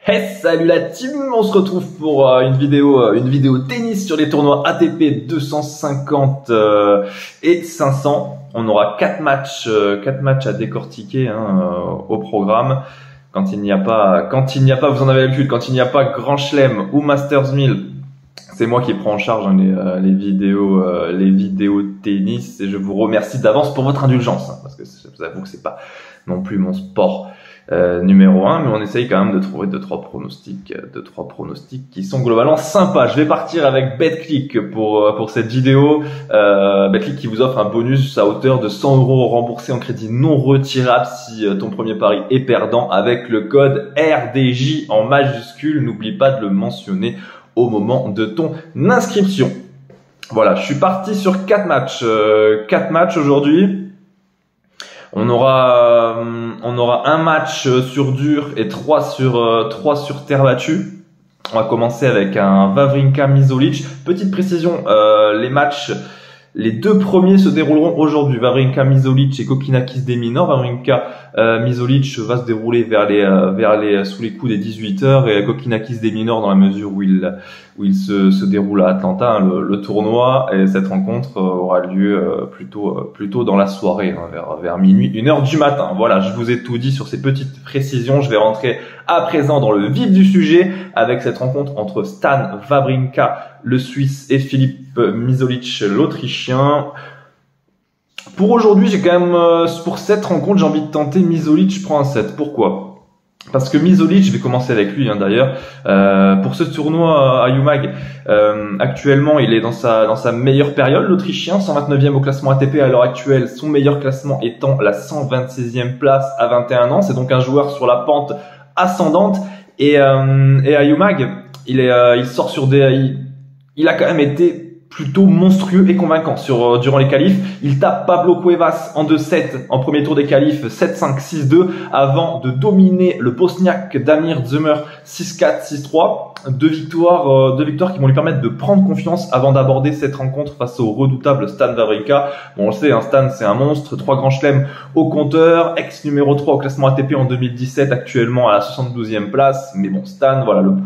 Hey, salut la team, on se retrouve pour une vidéo tennis sur les tournois ATP 250 et 500. On aura 4 matchs à décortiquer au programme. Quand il n'y a pas, vous en avez l'habitude, quand il n'y a pas Grand Chelem ou Masters 1000, c'est moi qui prends en charge les vidéos tennis, et je vous remercie d'avance pour votre indulgence, parce que je vous avoue que c'est pas non plus mon sport numéro 1, mais on essaye quand même de trouver deux trois pronostics qui sont globalement sympas. Je vais partir avec BetClick pour cette vidéo. BetClick qui vous offre un bonus à hauteur de 100 € remboursés en crédit non retirable si ton premier pari est perdant, avec le code RDJ en majuscule. N'oublie pas de le mentionner au moment de ton inscription. Voilà, je suis parti sur 4 matchs. 4 matchs aujourd'hui. On aura un match sur dur et 3 sur terre battue. On va commencer avec un Wawrinka Misolic. Petite précision, les deux premiers se dérouleront aujourd'hui. Wawrinka Misolic et Kokkinakis de Minaur. Wawrinka Misolic va se dérouler sous les coups des 18h, et Kokkinakis de Minaur dans la mesure où il se déroule à Atlanta, le tournoi, et cette rencontre aura lieu plutôt dans la soirée, vers minuit, 1h du matin. Voilà, je vous ai tout dit sur ces petites précisions. Je vais rentrer à présent dans le vif du sujet avec cette rencontre entre Stan Wawrinka, le Suisse, et Filip Misolic, l'Autrichien. Pour aujourd'hui, j'ai quand même, pour cette rencontre, j'ai envie de tenter Misolic, je prends un set. Pourquoi? Parce que Misolic, je vais commencer avec lui d'ailleurs, pour ce tournoi à UMAG, actuellement il est dans sa meilleure période, l'Autrichien, 129e au classement ATP à l'heure actuelle, son meilleur classement étant la 126e place à 21 ans. C'est donc un joueur sur la pente ascendante, et à UMAG, il sort sur il a quand même été plutôt monstrueux et convaincant durant les qualifs. Il tape Pablo Cuevas en 2-7 en premier tour des qualifs, 7-5, 6-2, avant de dominer le Bosniaque Damir Dzumhur 6-4, 6-3. Deux victoires qui vont lui permettre de prendre confiance avant d'aborder cette rencontre face au redoutable Stan Wawrinka. Bon, on le sait, Stan, c'est un monstre, 3 grands chelems au compteur, ex numéro 3 au classement ATP en 2017, actuellement à la 72e place. Mais bon, Stan, voilà, le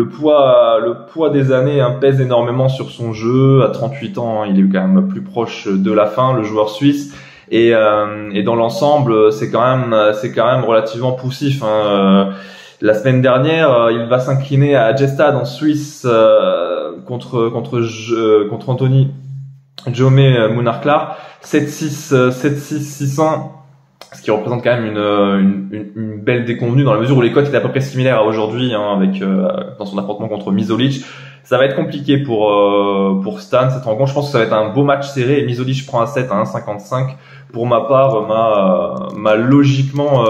poids des années pèse énormément sur son jeu. À 38 ans, il est quand même plus proche de la fin, le joueur suisse. Et dans l'ensemble, c'est quand même relativement poussif. La semaine dernière, il va s'incliner à Gstaad en Suisse contre Anthony Jaume Munar-Klar, 7-6, 7-6, 6-1. Ce qui représente quand même une belle déconvenue, dans la mesure où les cotes étaient à peu près similaires à aujourd'hui, dans son affrontement contre Misolic. Ça va être compliqué pour Stan, cette rencontre. Je pense que ça va être un beau match serré, et Misolic prend un 7 à 1,55. Pour ma part, m'a logiquement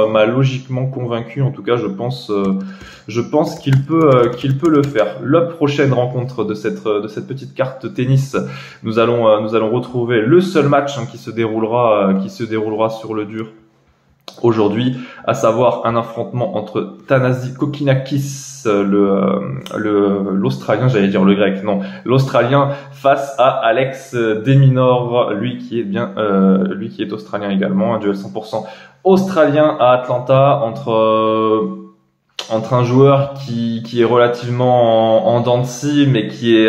convaincu. En tout cas, je pense qu'il peut le faire. La prochaine rencontre de cette petite carte tennis, nous allons retrouver le seul match qui se déroulera sur le dur aujourd'hui, à savoir un affrontement entre Thanasi Kokkinakis, l'Australien, j'allais dire le grec, non, l'Australien, face à Alex de Minaur, lui qui est australien également, un duel 100% australien à Atlanta, entre un joueur qui est relativement en dents de scie, mais qui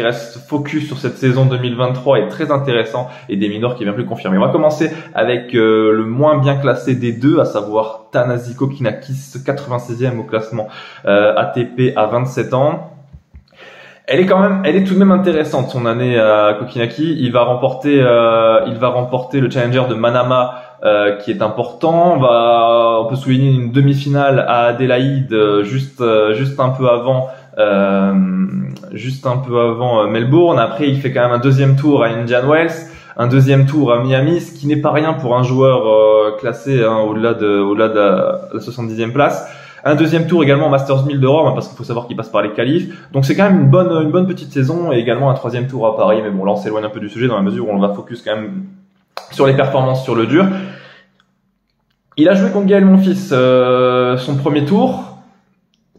reste focus sur cette saison 2023 et très intéressant, et de Minaur qui est bien plus confirmé. On va commencer avec le moins bien classé des deux, à savoir Thanasi Kokkinakis, 96e au classement ATP à 27 ans. Elle est tout de même intéressante, son année à Kokkinakis. Il va remporter le challenger de Manama, qui est important. On peut souligner une demi-finale à Adélaïde, juste un peu avant Melbourne. Après, il fait quand même un deuxième tour à Indian Wells, un deuxième tour à Miami, ce qui n'est pas rien pour un joueur classé au-delà de la 70e place. Un deuxième tour également au Masters 1000 de Rome, parce qu'il faut savoir qu'il passe par les qualifs. Donc c'est quand même une bonne petite saison, et également un troisième tour à Paris. Mais bon, là on s'éloigne un peu du sujet, dans la mesure où on va focus quand même sur les performances sur le dur. Il a joué contre Gaël Monfils son premier tour,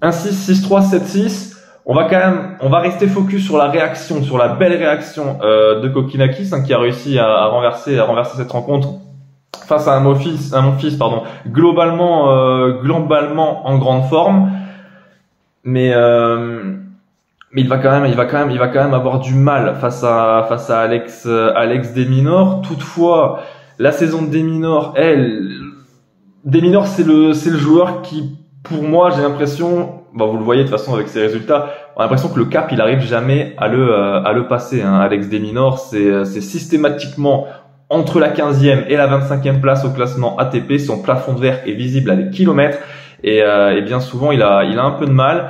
1-6, 6-3, 7-6. On va rester focus sur la belle réaction de Kokkinakis, qui a réussi à renverser cette rencontre face à un Monfils, globalement en grande forme. mais il va quand même avoir du mal face à Alex de Minaur. Toutefois, la saison de de Minaur, de Minaur, c'est le joueur qui, pour moi, j'ai l'impression, vous le voyez de toute façon avec ses résultats, on a l'impression que le cap, il arrive jamais à le passer, hein. Alex de Minaur, c'est systématiquement entre la 15e et la 25e place au classement ATP. Son plafond de verre est visible à des kilomètres et bien souvent, il a un peu de mal.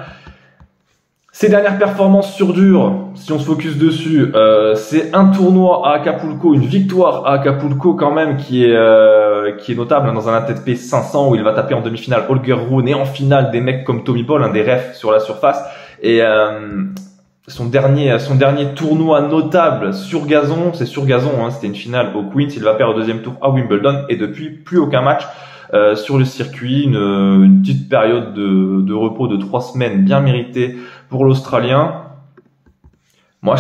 Ses dernières performances sur dur, si on se focus dessus, c'est un tournoi à Acapulco, une victoire à Acapulco quand même qui est notable, hein, dans un ATP 500 où il va taper en demi-finale Holger Rune et en finale des mecs comme Tommy Paul, un des refs sur la surface. Et son dernier tournoi notable sur gazon, c'est sur gazon, hein, c'était une finale au Queens. Il va perdre au deuxième tour à Wimbledon et depuis plus aucun match sur le circuit. Une petite période de repos de 3 semaines bien méritée pour l'Australien. Moi,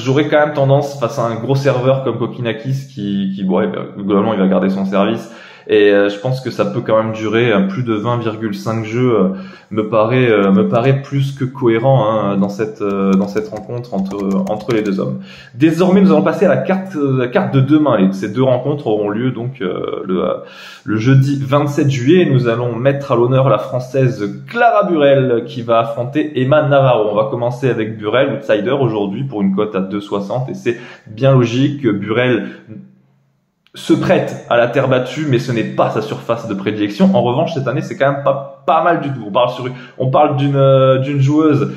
j'aurais quand même tendance face à un gros serveur comme Kokinakis qui globalement, il va garder son service. Et je pense que ça peut quand même durer plus de 20,5 jeux. Me paraît plus que cohérent, hein, dans cette rencontre entre les deux hommes. Désormais, nous allons passer à la carte de demain. Et ces deux rencontres auront lieu donc le jeudi 27 juillet. Nous allons mettre à l'honneur la Française Clara Burel qui va affronter Emma Navarro. On va commencer avec Burel, outsider aujourd'hui pour une cote à 2,60 et c'est bien logique. Burel se prête à la terre battue, mais ce n'est pas sa surface de prédilection. En revanche, cette année, c'est quand même pas mal du tout. On parle d'une joueuse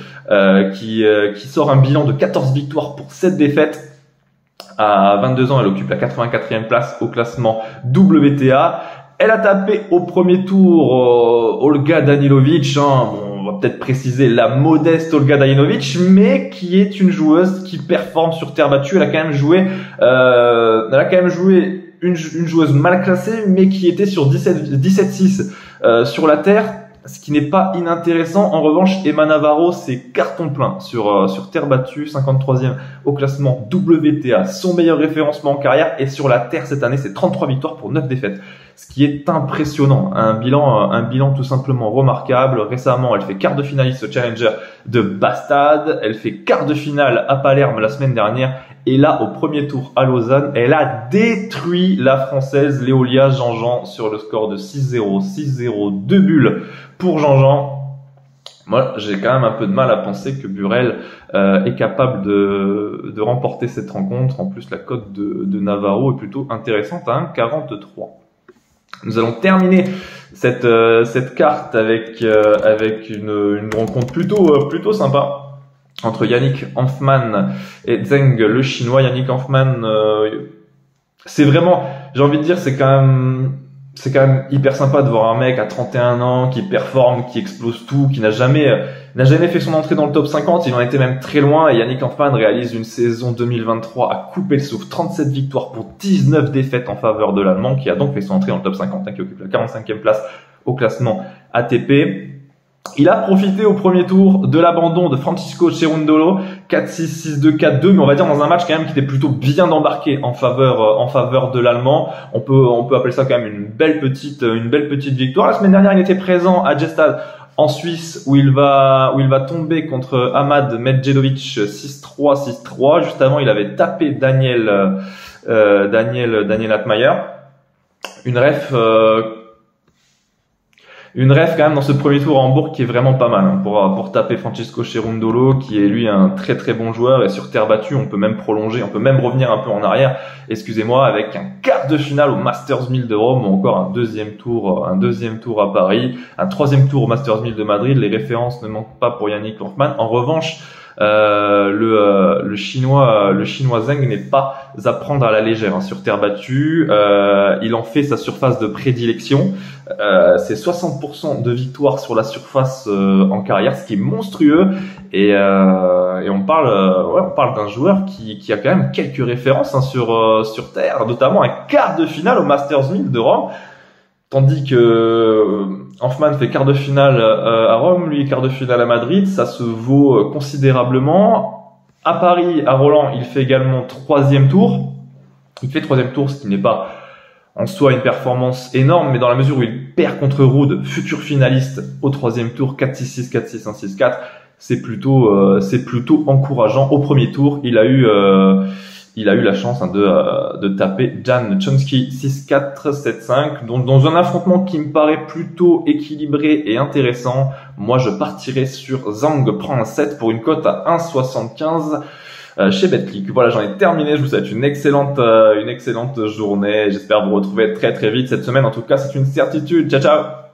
qui sort un bilan de 14 victoires pour 7 défaites. À 22 ans, elle occupe la 84e place au classement WTA. Elle a tapé au premier tour Olga Danilovic, hein. Bon, on va peut-être préciser la modeste Olga Danilovic, mais qui est une joueuse qui performe sur terre battue. Elle a quand même joué une joueuse mal classée, mais qui était sur 17-6 sur la terre, ce qui n'est pas inintéressant. En revanche, Emma Navarro, c'est carton plein sur terre battue, 53e au classement WTA, son meilleur référencement en carrière, et sur la terre cette année, c'est 33 victoires pour 9 défaites. Ce qui est impressionnant, un bilan tout simplement remarquable. Récemment, elle fait quart de finaliste au Challenger de Bastad, elle fait quart de finale à Palerme la semaine dernière, et là, au premier tour à Lausanne, elle a détruit la Française Léolia Jean-Jean sur le score de 6-0, 6-0, 2 bulles pour Jean-Jean. Moi, j'ai quand même un peu de mal à penser que Burel est capable de remporter cette rencontre. En plus, la cote de Navarro est plutôt intéressante à 1,43. Nous allons terminer cette carte avec une rencontre plutôt sympa entre Yannick Hanfmann et Zheng, le chinois. Yannick Hanfmann, c'est vraiment, j'ai envie de dire, c'est quand même hyper sympa de voir un mec à 31 ans qui performe, qui explose tout, qui n'a jamais fait son entrée dans le top 50. Il en était même très loin, et Yannick Hanfmann réalise une saison 2023 à couper le souffle. 37 victoires pour 19 défaites en faveur de l'Allemand, qui a donc fait son entrée dans le top 50, hein, qui occupe la 45e place au classement ATP. Il a profité au premier tour de l'abandon de Francisco Cerundolo, 4-6, 6-2, 4-2, mais on va dire dans un match quand même qui était plutôt bien embarqué en faveur de l'Allemand. On peut appeler ça quand même une belle petite victoire. La semaine dernière, il était présent à Gstaad en Suisse où il va tomber contre Ahmad Medjedovic 6-3, 6-3. Juste avant, il avait tapé Daniel Altmaier. Une ref quand même dans ce premier tour à Hambourg qui est vraiment pas mal, hein, pour taper Francisco Cerundolo, qui est lui un très très bon joueur, et sur terre battue on peut même prolonger, on peut même revenir un peu en arrière, excusez-moi, avec un quart de finale au Masters 1000 de Rome, ou encore un deuxième tour à Paris, un troisième tour au Masters 1000 de Madrid. Les références ne manquent pas pour Yannick Hanfmann. En revanche, le chinois Zheng n'est pas à prendre à la légère, hein, sur terre battue. Il en fait sa surface de prédilection. C'est 60% de victoire sur la surface en carrière, ce qui est monstrueux. Et on parle d'un joueur qui a quand même quelques références, hein, sur terre, notamment un quart de finale au Masters 1000 de Rome. Tandis que Hanfmann fait quart de finale à Rome, lui quart de finale à Madrid, ça se vaut considérablement. À Paris, à Roland, il fait également troisième tour. Il fait troisième tour, ce qui n'est pas en soi une performance énorme, mais dans la mesure où il perd contre Ruud, futur finaliste au 3e tour, 4-6-6, 4-6, 1-6-4, c'est plutôt encourageant. Au premier tour, il a eu la chance de taper Jan Chomsky 6-4, 7-5, donc dans un affrontement qui me paraît plutôt équilibré et intéressant. Moi, je partirais sur Zhang prend un 7 pour une cote à 1,75 chez BetClick. Voilà, j'en ai terminé. Je vous souhaite une excellente journée. J'espère vous retrouver très très vite cette semaine. En tout cas, c'est une certitude. Ciao ciao.